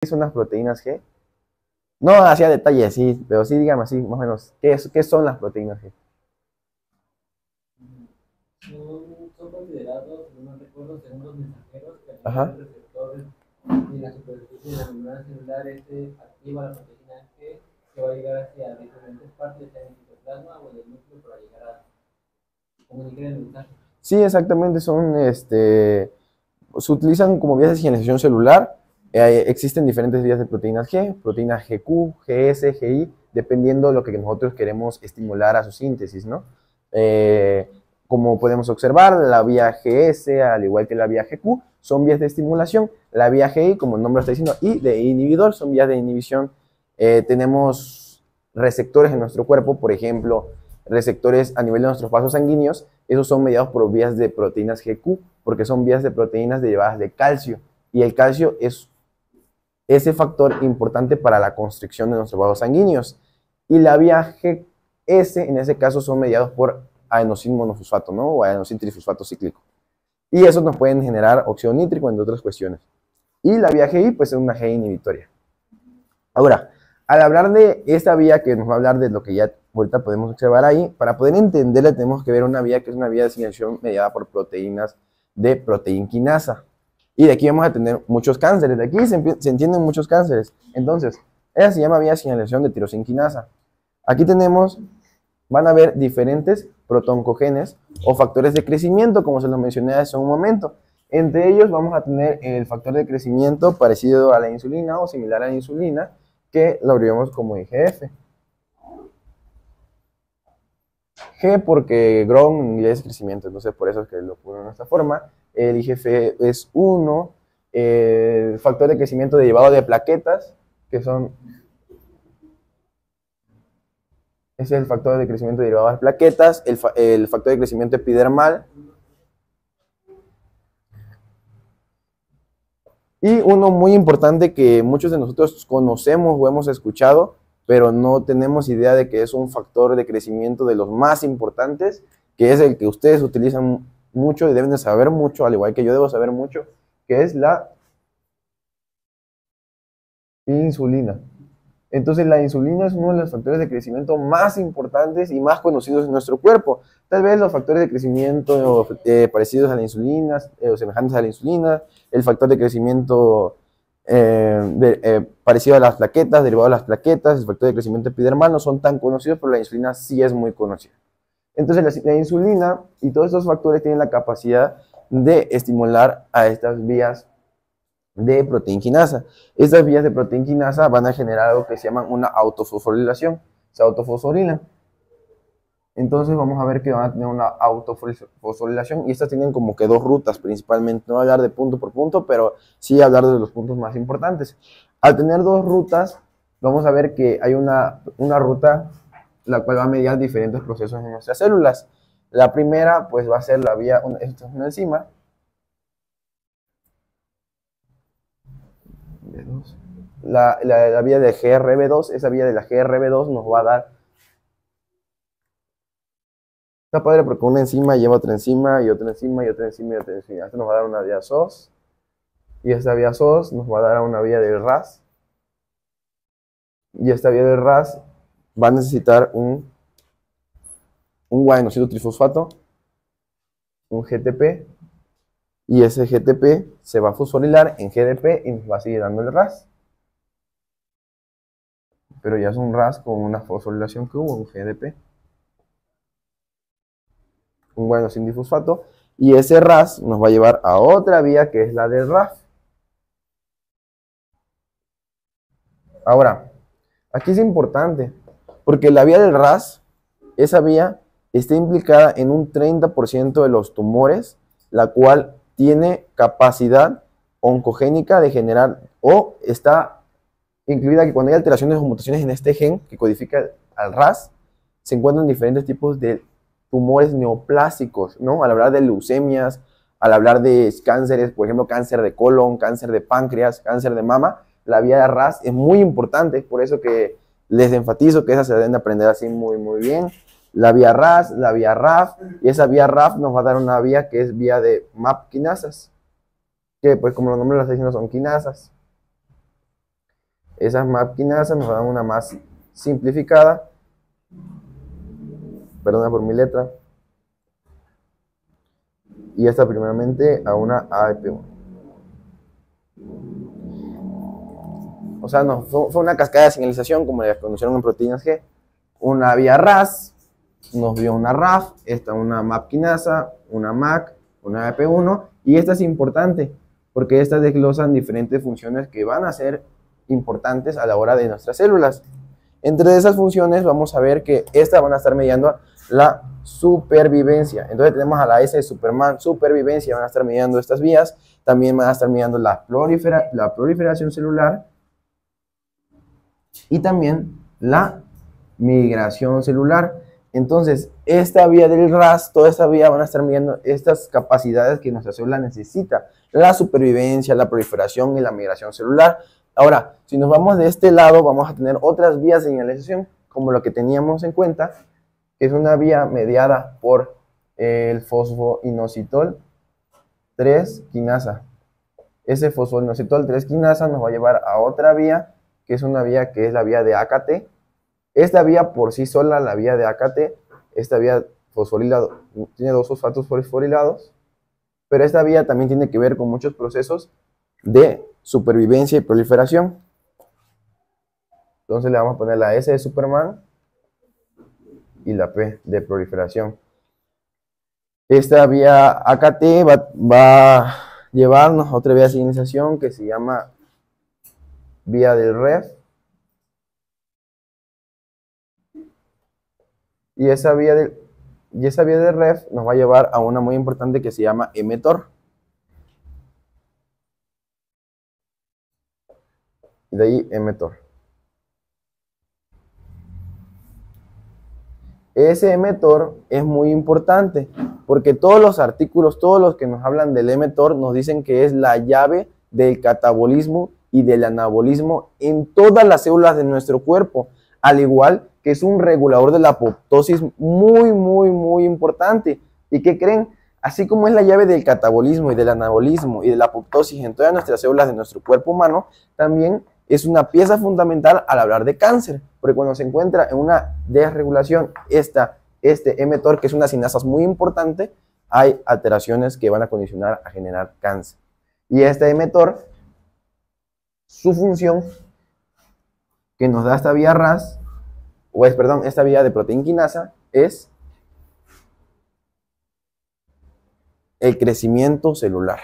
son las proteínas G? No hacia detalle, sí, pero sí, dígame así, más o menos, ¿qué son las proteínas G? Son considerados, si no me recuerdo, segundos mensajeros que al llegar Ajá. al receptor en la superficie de la membrana celular activa la proteína G que va a llegar hacia diferentes partes, sea en el citoplasma o en el núcleo para llegar a comunicar el mensaje. Sí, exactamente, se utilizan como vías de señalización celular. Existen diferentes vías de proteínas G, proteína GQ, GS, GI, dependiendo de lo que nosotros queremos estimular a su síntesis, ¿no? Como podemos observar, la vía GS, al igual que la vía GQ, son vías de estimulación. La vía GI, como el nombre está diciendo, y de inhibidor, son vías de inhibición. Tenemos receptores en nuestro cuerpo, por ejemplo, receptores a nivel de nuestros vasos sanguíneos, esos son mediados por vías de proteínas GQ, porque son vías de proteínas derivadas de calcio, y el calcio es ese factor importante para la constricción de nuestros vasos sanguíneos. Y la vía GS, en ese caso, son mediados por adenosín monofosfato, ¿no? O adenosín trifosfato cíclico. Y esos nos pueden generar óxido nítrico, entre otras cuestiones. Y la vía GI, pues es una GI inhibitoria. Ahora, al hablar de esta vía que nos va a hablar de lo que ya ahorita podemos observar ahí, para poder entenderla tenemos que ver una vía que es una vía de señalización mediada por proteínas de proteinquinasa. Y de aquí vamos a tener muchos cánceres. De aquí se entienden muchos cánceres. Entonces, ella se llama vía de señalización de tirosinquinasa. Aquí tenemos, van a ver diferentes protoncogenes o factores de crecimiento, como se los mencioné hace un momento. Entre ellos vamos a tener el factor de crecimiento parecido a la insulina o similar a la insulina, que lo abreviamos como IGF. G porque grow en inglés es crecimiento, entonces por eso es que lo pongo de esta forma. El IGF es 1, el factor de crecimiento derivado de plaquetas, que son, ese es el factor de crecimiento derivado de plaquetas, el factor de crecimiento epidermal, y uno muy importante que muchos de nosotros conocemos o hemos escuchado, pero no tenemos idea de que es un factor de crecimiento de los más importantes, que es el que ustedes utilizan mucho y deben de saber mucho, al igual que yo debo saber mucho, que es la insulina. Entonces la insulina es uno de los factores de crecimiento más importantes y más conocidos en nuestro cuerpo. Tal vez los factores de crecimiento parecidos a la insulina o semejantes a la insulina, el factor de crecimiento parecido a las plaquetas, derivado de las plaquetas, el factor de crecimiento epidermal no son tan conocidos, pero la insulina sí es muy conocida. Entonces la insulina y todos estos factores tienen la capacidad de estimular a estas vías de proteinquinasa. Estas vías de proteinquinasa van a generar algo que se llama una autofosforilación. Se autofosforilan. Entonces vamos a ver que van a tener una autofosforilación y estas tienen como que dos rutas principalmente. No voy a hablar de punto por punto, pero sí hablar de los puntos más importantes. Al tener dos rutas, vamos a ver que hay una ruta la cual va a mediar diferentes procesos en nuestras células. La primera pues va a ser la vía, esto es una enzima, la vía de GRB2, esa vía de la GRB2 nos va a dar, está padre porque una enzima lleva otra enzima y otra enzima y otra enzima y otra enzima. Esto nos va a dar una vía SOS y esta vía SOS nos va a dar una vía del RAS y esta vía del RAS va a necesitar un guanosilo trifosfato, un GTP, y ese GTP se va a fosforilar en GDP y nos va a seguir dando el RAS. Pero ya es un RAS con una fosforilación que hubo, un GDP. Un guanosilo difosfato, y ese RAS nos va a llevar a otra vía que es la del RAF. Ahora, aquí es importante, porque la vía del RAS, esa vía está implicada en un 30% de los tumores, la cual tiene capacidad oncogénica de generar, o está incluida que cuando hay alteraciones o mutaciones en este gen que codifica al RAS, se encuentran diferentes tipos de tumores neoplásicos, ¿no? Al hablar de leucemias, al hablar de cánceres, por ejemplo, cáncer de colon, cáncer de páncreas, cáncer de mama, la vía de RAS es muy importante, por eso que les enfatizo que esa se deben aprender así muy, muy bien. La vía RAS, la vía RAF, y esa vía RAF nos va a dar una vía que es vía de MAP quinasas, que pues como los nombres lo está diciendo son quinasas. Esas MAP quinasas nos dan una más simplificada, perdona por mi letra, y esta primeramente a una AEP1. O sea, no, fue una cascada de señalización, como la conocieron en proteínas G. Una vía RAS, nos dio una RAF, esta una MAP quinasa, una MAC, una AEP1, y esta es importante, porque estas desglosan diferentes funciones que van a ser importantes a la hora de nuestras células. Entre esas funciones vamos a ver que estas van a estar mediando la supervivencia. Entonces tenemos a la S de Superman, supervivencia, van a estar mediando estas vías. También van a estar mediando la proliferación celular y también la migración celular. Entonces, esta vía del RAS, toda esta vía van a estar midiendo estas capacidades que nuestra célula necesita, la supervivencia, la proliferación y la migración celular. Ahora, si nos vamos de este lado, vamos a tener otras vías de señalización, como lo que teníamos en cuenta, que es una vía mediada por el fosfoinositol 3 quinasa. Ese fosfoinositol 3 quinasa nos va a llevar a otra vía, que es una vía que es la vía de AKT. Esta vía por sí sola, la vía de AKT, esta vía fosforilado, tiene dos fosfatos fosforilados, pero esta vía también tiene que ver con muchos procesos de supervivencia y proliferación. Entonces le vamos a poner la S de Superman y la P de proliferación. Esta vía AKT va a llevarnos a otra vía de señalización que se llama vía del REF. Y esa vía del REF nos va a llevar a una muy importante que se llama mTOR. Y de ahí mTOR. Ese mTOR es muy importante porque todos los artículos, todos los que nos hablan del mTOR nos dicen que es la llave del catabolismo y del anabolismo en todas las células de nuestro cuerpo, al igual que es un regulador de la apoptosis muy importante. ¿Y qué creen? Así como es la llave del catabolismo y del anabolismo y de la apoptosis en todas nuestras células de nuestro cuerpo humano, también es una pieza fundamental al hablar de cáncer, porque cuando se encuentra en una desregulación este mTOR, que es una sinasa muy importante, hay alteraciones que van a condicionar a generar cáncer. Y este mTOR, su función que nos da esta vía RAS, esta vía de proteína quinasa, es el crecimiento celular.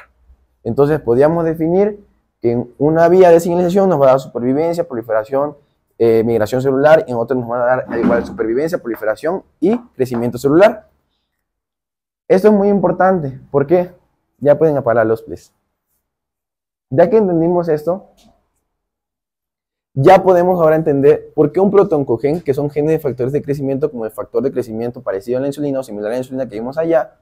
Entonces podríamos definir que en una vía de señalización nos va a dar supervivencia, proliferación, migración celular, y en otra nos va a dar al igual supervivencia, proliferación y crecimiento celular. Esto es muy importante, porque ya pueden apagarlos, please. Ya que entendimos esto, ya podemos ahora entender por qué un protoncogen, que son genes de factores de crecimiento, como el factor de crecimiento parecido a la insulina o similar a la insulina que vimos allá,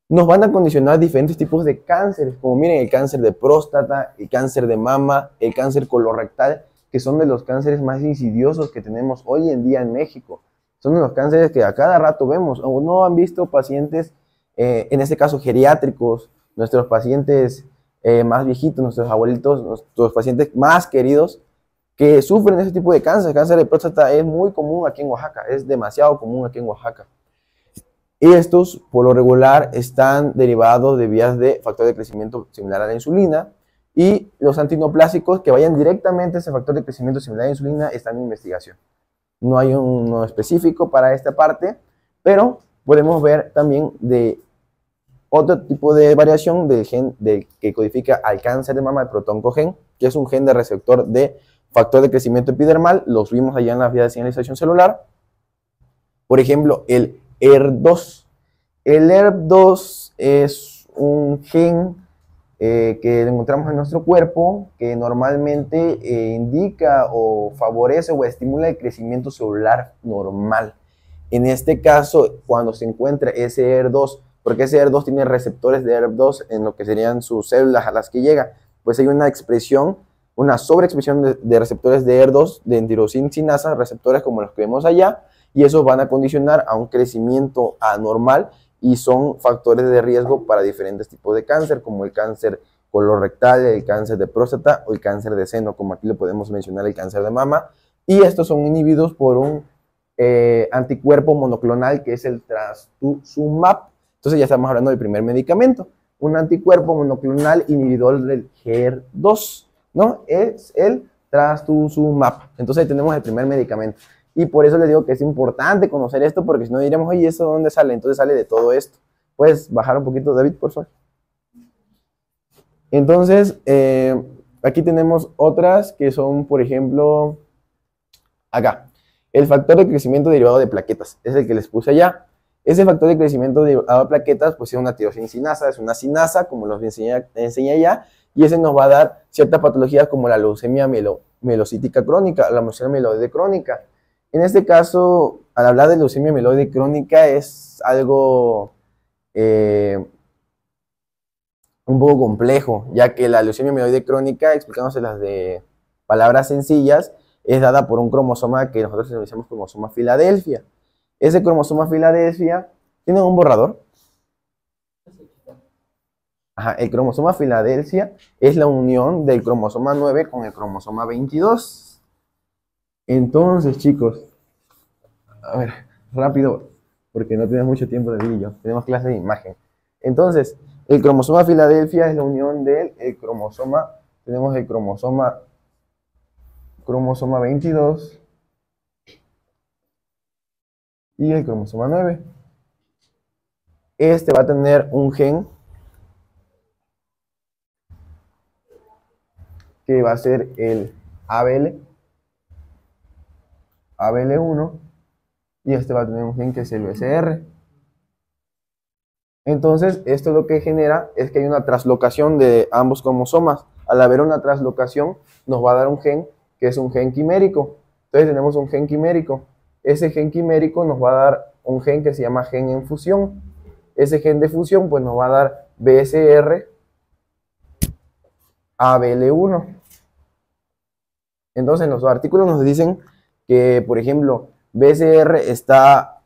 nos van a condicionar diferentes tipos de cánceres, como miren el cáncer de próstata, el cáncer de mama, el cáncer colorectal, que son de los cánceres más insidiosos que tenemos hoy en día en México. Son de los cánceres que a cada rato vemos, o no han visto pacientes, en este caso geriátricos, nuestros pacientes más viejitos, nuestros abuelitos, nuestros pacientes más queridos, que sufren ese tipo de cáncer. El cáncer de próstata es muy común aquí en Oaxaca, es demasiado común aquí en Oaxaca. Y estos, por lo regular, están derivados de vías de factor de crecimiento similar a la insulina, y los antinoplásicos que vayan directamente a ese factor de crecimiento similar a la insulina están en investigación. No hay uno específico para esta parte, pero podemos ver también de otro tipo de variación del gen que codifica al cáncer de mama, el protoncogen, que es un gen de receptor de factor de crecimiento epidermal. Los vimos allá en la vía de señalización celular. Por ejemplo, el ERB2. El ERB2 es un gen que encontramos en nuestro cuerpo, que normalmente indica o favorece o estimula el crecimiento celular normal. En este caso, cuando se encuentra ese ERB2, porque ese ERB2 tiene receptores de ERB2 en lo que serían sus células a las que llega, pues hay una expresión, una sobreexpresión de receptores de ERB2, de tirosinasa, receptores como los que vemos allá, y esos van a condicionar a un crecimiento anormal y son factores de riesgo para diferentes tipos de cáncer, como el cáncer colorectal, el cáncer de próstata o el cáncer de seno, como aquí lo podemos mencionar, el cáncer de mama. Y estos son inhibidos por un anticuerpo monoclonal que es el trastuzumab. Entonces ya estamos hablando del primer medicamento, un anticuerpo monoclonal inhibidor del HER2, ¿no? Es el trastuzumab. Entonces ahí tenemos el primer medicamento. Y por eso les digo que es importante conocer esto, porque si no diremos, oye, ¿eso dónde sale? Entonces sale de todo esto. ¿Puedes bajar un poquito, David, por favor? Entonces, aquí tenemos otras que son, por ejemplo, acá. El factor de crecimiento derivado de plaquetas, es el que les puse allá. Ese factor de crecimiento derivado de plaquetas, pues es una tirosincina, es una cinasa, como los enseñé allá, y ese nos va a dar ciertas patologías como la leucemia mielocítica crónica, la leucemia mieloide crónica. En este caso, al hablar de leucemia mieloide crónica, es algo un poco complejo, ya que la leucemia mieloide crónica, explicándoselas de palabras sencillas, es dada por un cromosoma que nosotros denominamos cromosoma Filadelfia. Ese cromosoma Filadelfia tiene un borrador. Ajá, el cromosoma Filadelfia es la unión del cromosoma 9 con el cromosoma 22. Entonces, chicos, a ver, rápido, porque no tenemos mucho tiempo de vídeo, tenemos clase de imagen. Entonces, el cromosoma Filadelfia es la unión del cromosoma, tenemos el cromosoma 22 y el cromosoma 9. Este va a tener un gen que va a ser el ABL1, y este va a tener un gen que es el BCR. Entonces, esto lo que genera es que hay una traslocación de ambos cromosomas. Al haber una traslocación, nos va a dar un gen que es un gen quimérico. Entonces tenemos un gen quimérico. Ese gen quimérico nos va a dar un gen que se llama gen en fusión. Ese gen de fusión pues nos va a dar BSR ABL1. Entonces los artículos nos dicen que, por ejemplo, BSR está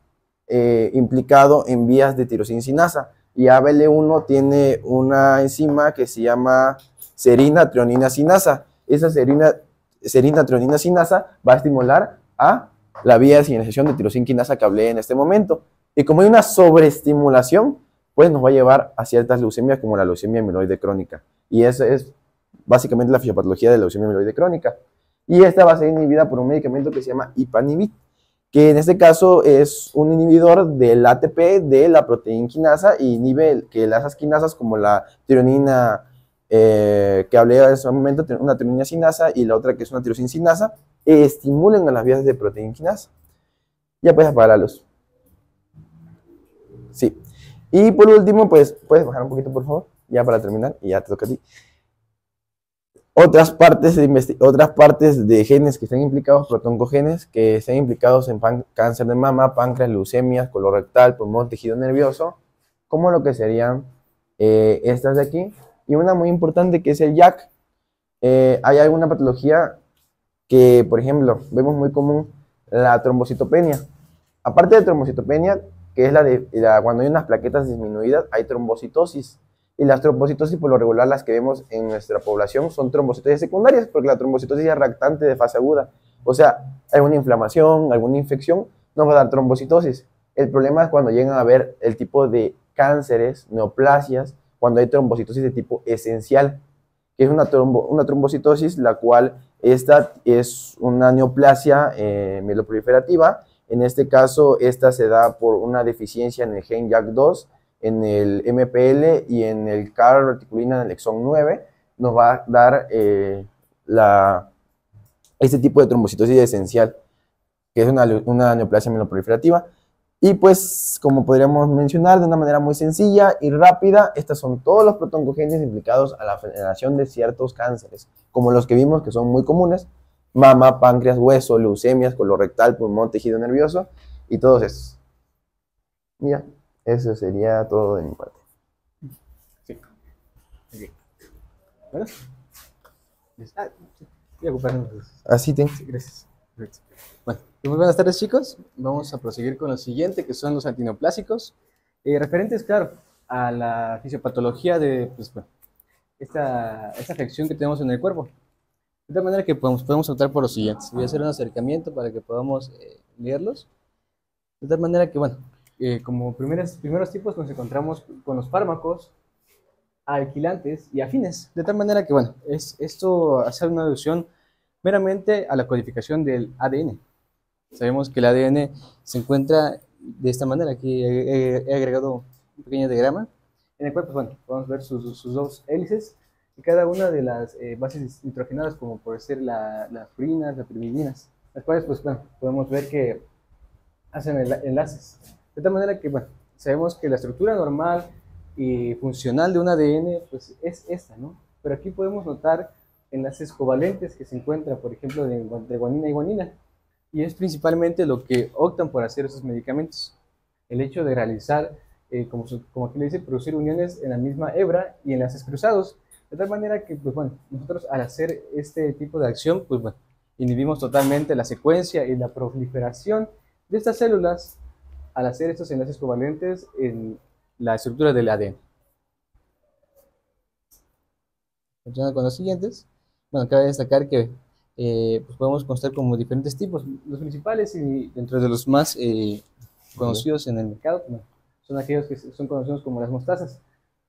implicado en vías de tirosincina, y ABL1 tiene una enzima que se llama serina treonina sinasa. Esa serina treonina sinasa va a estimular a la vía de señalización de tirosincina que hablé en este momento. Y como hay una sobreestimulación, pues nos va a llevar a ciertas leucemias como la leucemia mieloide crónica. Y esa es básicamente la fisiopatología de la leucemia mieloide crónica. Y esta va a ser inhibida por un medicamento que se llama Ipanibit, que en este caso es un inhibidor del ATP de la proteína quinasa, y inhibe que las quinasas como la tironina que hablé en ese momento, una tironina sinasa y la otra que es una tirosincina, estimulen a las vías de proteína quinasa. Ya puedes apagar la luz. Sí. Y por último, pues puedes bajar un poquito, por favor, ya para terminar, y ya te toca a ti. Otras partes de genes que están implicados, protoncogenes, que están implicados en cáncer de mama, páncreas, leucemias, colorectal, pulmón, tejido nervioso, como lo que serían estas de aquí. Y una muy importante que es el JAK. Hay alguna patología que, por ejemplo, vemos muy común, la trombocitopenia. Aparte de trombocitopenia, que es cuando hay unas plaquetas disminuidas, hay trombocitosis. Y las trombocitosis, por lo regular, las que vemos en nuestra población son trombocitosis secundarias, porque la trombocitosis es reactante de fase aguda. O sea, alguna inflamación, alguna infección, nos va a dar trombocitosis. El problema es cuando llegan a ver el tipo de cánceres, neoplasias, cuando hay trombocitosis de tipo esencial, que es una trombocitosis, la cual esta es una neoplasia mieloproliferativa. En este caso, esta se da por una deficiencia en el gen JAK2, en el MPL y en el CAR reticulina en el exón 9, nos va a dar este tipo de trombocitosis esencial, que es una neoplasia mieloproliferativa. Y pues, como podríamos mencionar de una manera muy sencilla y rápida, estos son todos los protoncogenes implicados a la generación de ciertos cánceres, como los que vimos que son muy comunes: mama, páncreas, hueso, leucemias, colorectal, pulmón, tejido nervioso, y todos esos. Ya. Eso sería todo de mi parte. Sí. Okay. ¿Bueno? Voy a ocuparnos. Así te. Sí, gracias. Bueno, muy buenas tardes, chicos. Vamos a proseguir con lo siguiente, que son los antineoplásicos. Referentes, claro, a la fisiopatología de, pues, bueno, esta afección que tenemos en el cuerpo. De tal manera que podemos optar por los siguientes. Voy a hacer un acercamiento para que podamos leerlos. De tal manera que, bueno, como primeros tipos nos encontramos con los fármacos, alquilantes y afines. De tal manera que, bueno, esto hace una alusión meramente a la codificación del ADN. Sabemos que el ADN se encuentra de esta manera. Aquí he agregado un pequeño diagrama en el cual, pues, bueno, podemos ver sus dos hélices y cada una de las bases nitrogenadas, como por ser las purinas, las pirimidinas, las cuales, pues, bueno, podemos ver que hacen enlaces. De tal manera que, bueno, sabemos que la estructura normal y funcional de un ADN, pues, es esta, ¿no? Pero aquí podemos notar enlaces covalentes que se encuentran, por ejemplo, de guanina y guanina. Y es principalmente lo que optan por hacer esos medicamentos. El hecho de realizar, como aquí le dice, producir uniones en la misma hebra y enlaces cruzados. De tal manera que, pues bueno, nosotros al hacer este tipo de acción, pues bueno, inhibimos totalmente la secuencia y la proliferación de estas células al hacer estos enlaces covalentes en la estructura del ADN. Continuando con los siguientes, bueno, cabe destacar que pues podemos constar como diferentes tipos. Los principales y dentro de los más conocidos en el mercado, bueno, son aquellos que son conocidos como las mostazas.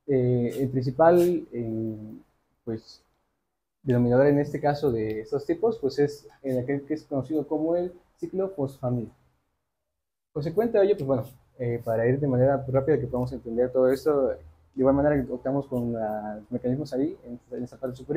El principal, pues, denominador en este caso de estos tipos, pues es en aquel que es conocido como el ciclofosfamida. Consecuente a ello, pues bueno, para ir de manera rápida que podamos entender todo esto, de igual manera que optamos con los mecanismos ahí, en esta parte superior.